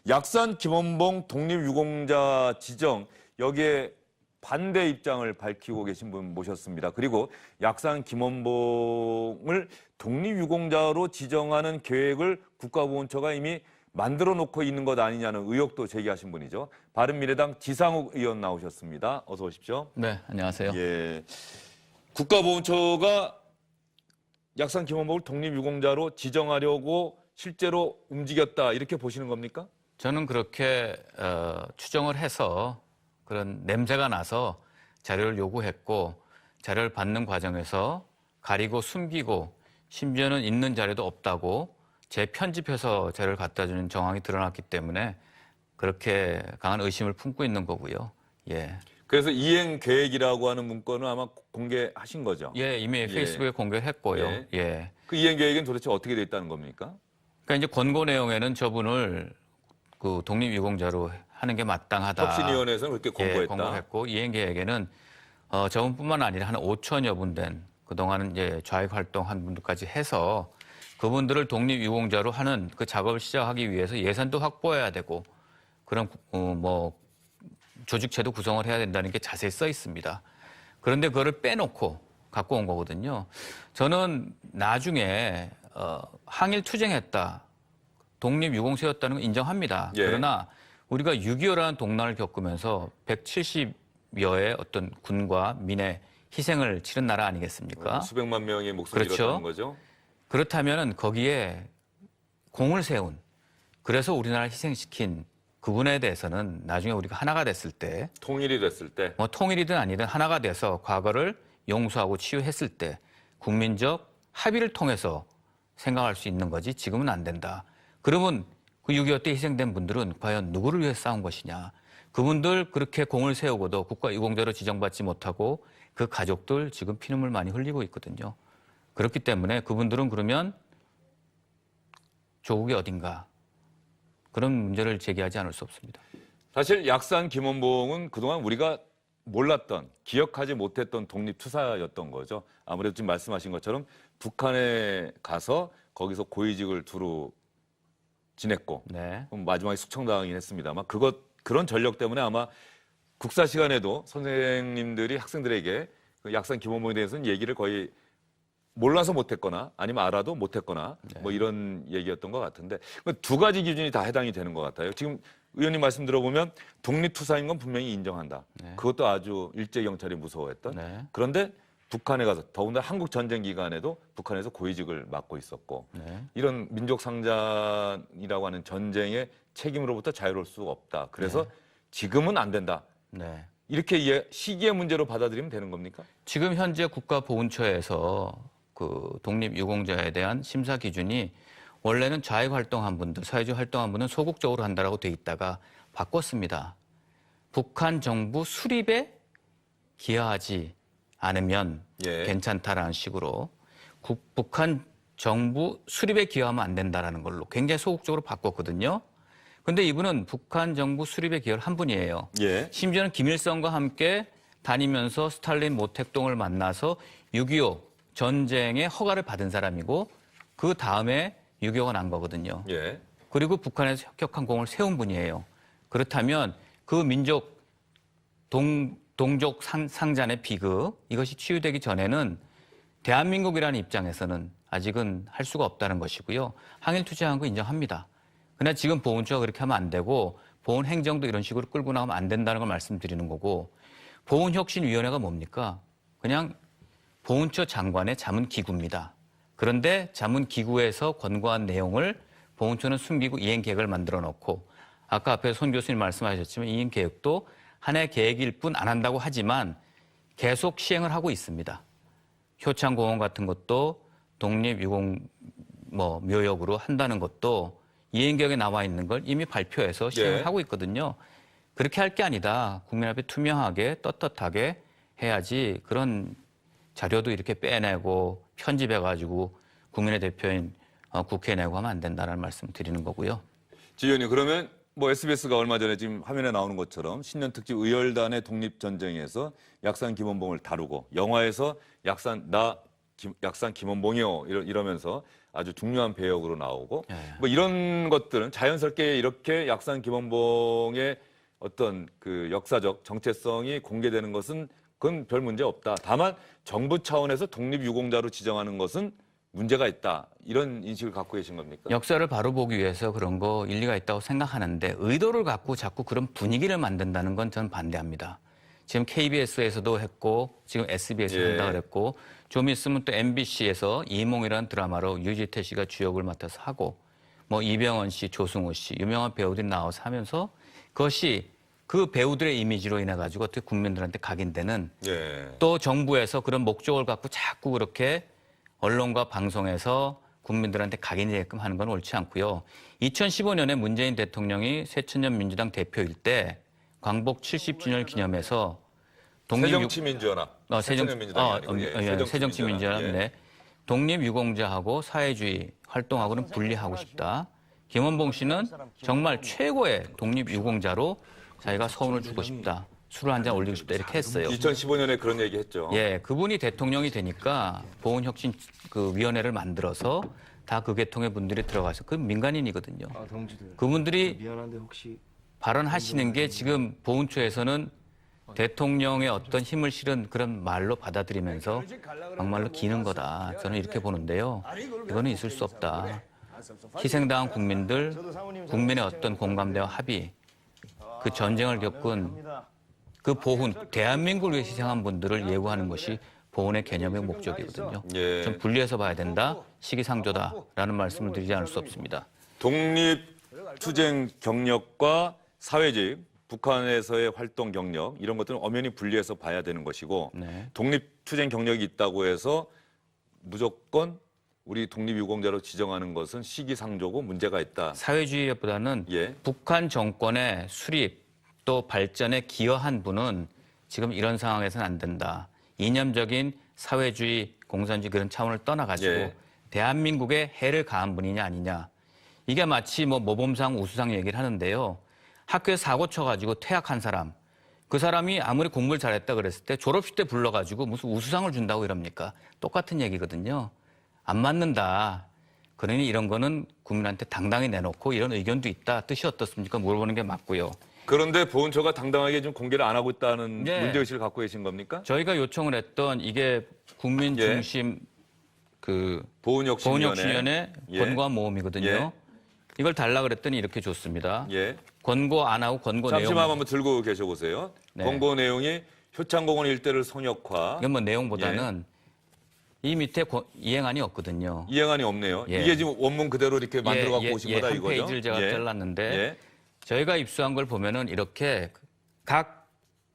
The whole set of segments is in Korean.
약산 김원봉 독립유공자 지정 여기에 반대 입장을 밝히고 계신 분 모셨습니다. 그리고 약산 김원봉을 독립유공자로 지정하는 계획을 국가보훈처가 이미 만들어 놓고 있는 것 아니냐는 의혹도 제기하신 분이죠. 바른미래당 지상욱 의원 나오셨습니다. 어서 오십시오. 네, 안녕하세요. 예, 국가보훈처가 약산 김원봉을 독립유공자로 지정하려고 실제로 움직였다 이렇게 보시는 겁니까? 저는 그렇게 추정을 해서 그런 냄새가 나서 자료를 요구했고 자료를 받는 과정에서 가리고 숨기고 심지어는 있는 자료도 없다고 재편집해서 자료를 갖다 주는 정황이 드러났기 때문에 그렇게 강한 의심을 품고 있는 거고요. 예. 그래서 이행 계획이라고 하는 문건을 아마 공개하신 거죠? 예, 이미 페이스북에 공개했고요. 예. 예. 그 이행 계획은 도대체 어떻게 돼 있다는 겁니까? 그러니까 이제 권고 내용에는 저분을 그 독립유공자로 하는 게 마땅하다. 혁신위원회에서는 그렇게 공고했다. 예, 공고했고 이행 계획에는 저분뿐만 아니라 한 5천여 분 된 그동안은 이제 좌익 활동한 분들까지 해서 그분들을 독립유공자로 하는 그 작업을 시작하기 위해서 예산도 확보해야 되고 그런 뭐 조직체도 구성을 해야 된다는 게 자세히 써 있습니다. 그런데 그거를 빼놓고 갖고 온 거거든요. 저는 나중에 항일 투쟁했다, 독립유공세였다는 건 인정합니다. 예. 그러나 우리가 6.25라는 동란을 겪으면서 170여의 어떤 군과 민의 희생을 치른 나라 아니겠습니까? 수백만 명의 목숨을 그렇죠. 잃었다는 거죠. 그렇다면 거기에 공을 세운, 그래서 우리나라를 희생시킨 그분에 대해서는 나중에 우리가 하나가 됐을 때, 통일이 됐을 때. 뭐 통일이든 아니든 하나가 돼서 과거를 용서하고 치유했을 때 국민적 합의를 통해서 생각할 수 있는 거지 지금은 안 된다. 그러면 그 6.25 때 희생된 분들은 과연 누구를 위해 싸운 것이냐. 그분들 그렇게 공을 세우고도 국가유공자로 지정받지 못하고 그 가족들 지금 피눈물 많이 흘리고 있거든요. 그렇기 때문에 그분들은 그러면 조국이 어딘가 그런 문제를 제기하지 않을 수 없습니다. 사실 약산 김원봉은 그동안 우리가 몰랐던, 기억하지 못했던 독립투사였던 거죠. 아무래도 지금 말씀하신 것처럼 북한에 가서 거기서 고위직을 두루 지냈고 네. 마지막에 숙청당하긴 했습니다만 그런 전력 때문에 아마 국사 시간에도 선생님들이 학생들에게 그 약산 김원봉에 대해서는 얘기를 거의 몰라서 못했거나 아니면 알아도 못했거나 뭐 이런 얘기였던 것 같은데 두 가지 기준이 다 해당이 되는 것 같아요. 지금 의원님 말씀 들어보면 독립투사인 건 분명히 인정한다. 네. 그것도 아주 일제경찰이 무서워했던. 네. 그런데 북한에 가서 더군다나 한국 전쟁 기간에도 북한에서 고위직을 맡고 있었고 네. 이런 민족 상잔이라고 하는 전쟁의 책임으로부터 자유로울 수가 없다. 그래서 지금은 안 된다. 네. 이렇게 시기의 문제로 받아들이면 되는 겁니까? 지금 현재 국가보훈처에서 그 독립유공자에 대한 심사 기준이 원래는 좌익 활동한 분들, 사회주의 활동한 분은 소극적으로 한다라고 돼 있다가 바꿨습니다. 북한 정부 수립에 기여하지 않으면 예. 괜찮다라는 식으로 북한 정부 수립에 기여하면 안 된다라는 걸로 굉장히 소극적으로 바꿨거든요. 근데 이분은 북한 정부 수립에 기여를 한 분이에요. 예. 심지어는 김일성과 함께 다니면서 스탈린 모택동을 만나서 6.25 전쟁의 허가를 받은 사람이고 그 다음에 6.25가 난 거거든요. 예. 그리고 북한에서 혁혁한 공을 세운 분이에요. 그렇다면 그 민족 동족 상잔의 비극 이것이 치유되기 전에는 대한민국이라는 입장에서는 아직은 할 수가 없다는 것이고요. 항일 투쟁한 거 인정합니다. 그러나 지금 보훈처가 그렇게 하면 안 되고 보훈행정도 이런 식으로 끌고 나가면 안 된다는 걸 말씀드리는 거고 보훈혁신위원회가 뭡니까? 그냥 보훈처 장관의 자문기구입니다. 그런데 자문기구에서 권고한 내용을 보훈처는 숨기고 이행계획을 만들어 놓고 아까 앞에 손 교수님 말씀하셨지만 이행계획도 하나의 계획일 뿐 안 한다고 하지만 계속 시행을 하고 있습니다. 효창공원 같은 것도 독립유공 묘역으로 한다는 것도 이행계획에 나와 있는 걸 이미 발표해서 시행을 예. 하고 있거든요. 그렇게 할 게 아니다. 국민 앞에 투명하게 떳떳하게 해야지 그런 자료도 이렇게 빼내고 편집해가지고 국민의 대표인 국회에 내고 하면 안 된다는 말씀 드리는 거고요. 지 의원님 그러면 뭐 SBS가 얼마 전에 지금 화면에 나오는 것처럼 신년 특집 의열단의 독립전쟁에서 약산 김원봉을 다루고 영화에서 약산 나 약산 김원봉이요 이러면서 아주 중요한 배역으로 나오고 예. 뭐 이런 것들은 자연스럽게 이렇게 약산 김원봉의 어떤 그 역사적 정체성이 공개되는 것은 그건 별 문제 없다. 다만 정부 차원에서 독립유공자로 지정하는 것은 문제가 있다. 이런 인식을 갖고 계신 겁니까? 역사를 바로 보기 위해서 그런 거 일리가 있다고 생각하는데 의도를 갖고 자꾸 그런 분위기를 만든다는 건 저는 반대합니다. 지금 KBS에서도 했고 지금 SBS에서 예. 한다 그랬고 좀 있으면 또 MBC에서 이몽이라는 드라마로 유지태 씨가 주역을 맡아서 하고 뭐 이병헌 씨, 조승우 씨 유명한 배우들이 나와서 하면서 그것이 그 배우들의 이미지로 인해 가지고 어떻게 국민들한테 각인되는 예. 또 정부에서 그런 목적을 갖고 자꾸 그렇게 언론과 방송에서 국민들한테 각인이 되게끔 하는 건 옳지 않고요. 2015년에 문재인 대통령이 새천년 민주당 대표일 때 광복 70주년을 기념해서 새정치민주연합. 새정치민주연합. 예. 네. 독립유공자하고 사회주의 활동하고는 분리하고 싶다. 김원봉 씨는 정말 최고의 독립유공자로 자기가 서운을 주고 싶다. 술을 한 잔 올리고 싶다 이렇게 했어요. 2015년에 그런 얘기 했죠. 예, 그분이 대통령이 되니까 보훈혁신 그 위원회를 만들어서 다 그 계통의 분들이 들어가서 그 민간인이거든요. 아, 동지들. 그분들이 미안한데 혹시 발언하시는 게 지금 보훈처에서는 대통령의 어떤 힘을 실은 그런 말로 받아들이면서 막말로 기는 거다. 저는 이렇게 보는데요. 이거는 있을 수 없다. 희생당한 국민들, 국민의 어떤 공감대와 합의, 그 전쟁을 겪은 그 보훈, 대한민국을 위해 희생한 분들을 예우하는 것이 보훈의 개념의 목적이거든요. 예. 좀 분리해서 봐야 된다, 시기상조다라는 말씀을 드리지 않을 수 없습니다. 독립투쟁 경력과 사회주의, 북한에서의 활동 경력 이런 것들은 엄연히 분리해서 봐야 되는 것이고 네. 독립투쟁 경력이 있다고 해서 무조건 우리 독립유공자로 지정하는 것은 시기상조고 문제가 있다. 사회주의보다는 예. 북한 정권의 수립 또 발전에 기여한 분은 지금 이런 상황에서는 안 된다. 이념적인 사회주의, 공산주의 그런 차원을 떠나가지고 예. 대한민국에 해를 가한 분이냐 아니냐. 이게 마치 뭐 모범상 우수상 얘기를 하는데요. 학교에 사고 쳐가지고 퇴학한 사람. 그 사람이 아무리 공부를 잘했다 그랬을 때 졸업식 때 불러가지고 무슨 우수상을 준다고 이럽니까? 똑같은 얘기거든요. 안 맞는다. 그러니 이런 거는 국민한테 당당히 내놓고 이런 의견도 있다. 뜻이 어떻습니까? 물어보는 게 맞고요. 그런데 보훈처가 당당하게 좀 공개를 안 하고 있다는 네. 문제의식을 갖고 계신 겁니까? 저희가 요청을 했던 이게 국민 예. 중심 그 보훈혁신위원회. 보훈혁신위원회 예. 권고안 모음이거든요. 예. 이걸 달라 그랬더니 이렇게 줬습니다. 예. 권고 안 하고 권고 내용. 잠시만 한번 들고 계셔보세요. 네. 권고 내용이 효창공원 일대를 성역화. 이건 뭐 내용보다는 이 밑에 이행안이 없거든요. 이행안이 없네요. 예. 이게 지금 원문 그대로 이렇게 만들어 갖고 오신 거다 한 이거죠? 페이지를 제가 잘랐는데 예. 저희가 입수한 걸 보면은 이렇게 각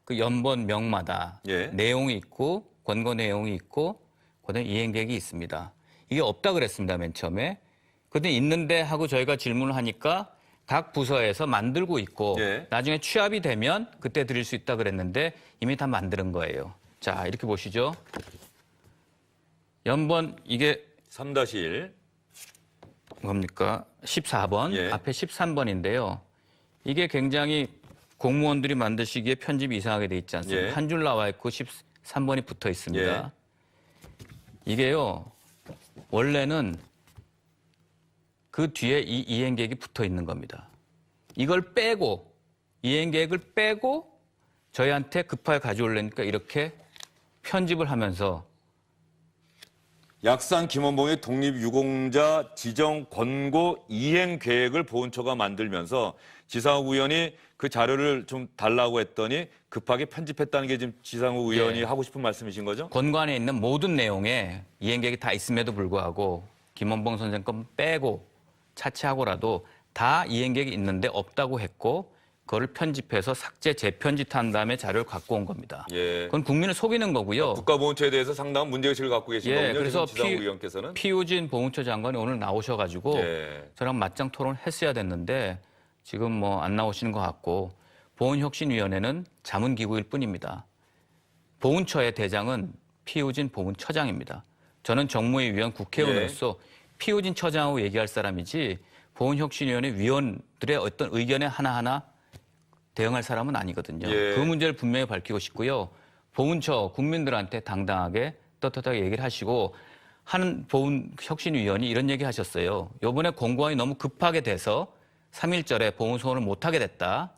그 연번 명마다 예. 내용이 있고 권고 내용이 있고 그다음에 이행 계획이 있습니다. 이게 없다 그랬습니다 맨 처음에. 근데 있는데 하고 저희가 질문을 하니까 각 부서에서 만들고 있고 예. 나중에 취합이 되면 그때 드릴 수 있다 그랬는데 이미 다 만드는 거예요. 자 이렇게 보시죠. 연번 이게 3-1. 뭡니까? 14번, 예. 앞에 13번인데요. 이게 굉장히 공무원들이 만드시기에 편집이 이상하게 돼 있지 않습니까? 예. 한 줄 나와 있고 13번이 붙어 있습니다. 예. 이게요, 원래는 그 뒤에 이 이행계획이 붙어 있는 겁니다. 이걸 빼고, 이행계획을 빼고 저희한테 급하게 가져오려니까 이렇게 편집을 하면서 약산 김원봉의 독립유공자 지정 권고 이행 계획을 보훈처가 만들면서 지상욱 의원이 그 자료를 좀 달라고 했더니 급하게 편집했다는 게 지금 지상욱 의원이 예. 하고 싶은 말씀이신 거죠? 권고안에 있는 모든 내용에 이행계획이 다 있음에도 불구하고 김원봉 선생 건 빼고 차치하고라도 다 이행계획이 있는데 없다고 했고 그거를 편집해서 삭제, 재편집한 다음에 자료를 갖고 온 겁니다. 예. 그건 국민을 속이는 거고요. 국가보훈처에 대해서 상당한 문제의식을 갖고 계신 예, 거군요. 그래서 지금 지상욱 의원께서는. 피우진 보훈처 장관이 오늘 나오셔가지고 예. 저랑 맞짱 토론을 했어야 됐는데 지금 뭐 안 나오시는 것 같고 보훈혁신위원회는 자문기구일 뿐입니다. 보훈처의 대장은 피우진 보훈처장입니다. 저는 정무위 위원 국회의원으로서 피우진 처장하고 얘기할 사람이지 보훈혁신위원회 위원들의 어떤 의견에 하나하나 대응할 사람은 아니거든요. 예. 그 문제를 분명히 밝히고 싶고요. 보훈처 국민들한테 당당하게 떳떳하게 얘기를 하시고 한 보훈혁신위원이 이런 얘기 하셨어요. 이번에 공고안이 너무 급하게 돼서 3.1절에 보훈 소원을 못하게 됐다.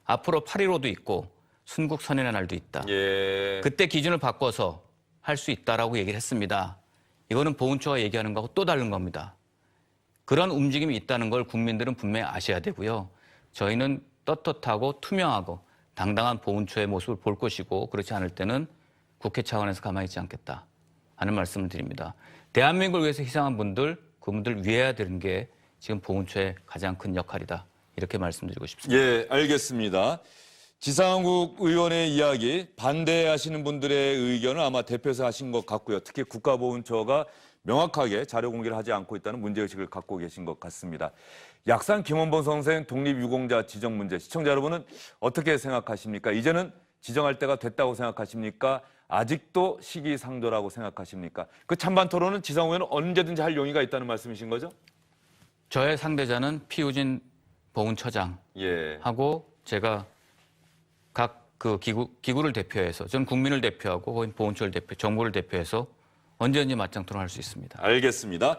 앞으로 8.15도 있고 순국선언의 날도 있다. 예. 그때 기준을 바꿔서 할 수 있다라고 얘기를 했습니다. 이거는 보훈처가 얘기하는 거하고 또 다른 겁니다. 그런 움직임이 있다는 걸 국민들은 분명히 아셔야 되고요. 저희는 떳떳하고 투명하고 당당한 보훈처의 모습을 볼 것이고 그렇지 않을 때는 국회 차원에서 가만히 있지 않겠다 하는 말씀을 드립니다. 대한민국을 위해서 희생한 분들, 그분들 위해야 되는 게 지금 보훈처의 가장 큰 역할이다. 이렇게 말씀드리고 싶습니다. 예, 알겠습니다. 지상욱 의원의 이야기, 반대하시는 분들의 의견을 아마 대표해서 하신 것 같고요. 특히 국가보훈처가 명확하게 자료 공개를 하지 않고 있다는 문제의식을 갖고 계신 것 같습니다. 약산 김원봉 선생 독립유공자 지정 문제, 시청자 여러분은 어떻게 생각하십니까? 이제는 지정할 때가 됐다고 생각하십니까? 아직도 시기상조라고 생각하십니까? 그 찬반 토론은 지상욱 의원은 언제든지 할 용의가 있다는 말씀이신 거죠? 저의 상대자는 피우진 보훈처장하고 예. 제가 각 그 기구를 대표해서 저는 국민을 대표하고 보훈처를 대표, 정부를 대표해서 언제든지 맞짱 토론할 수 있습니다. 알겠습니다.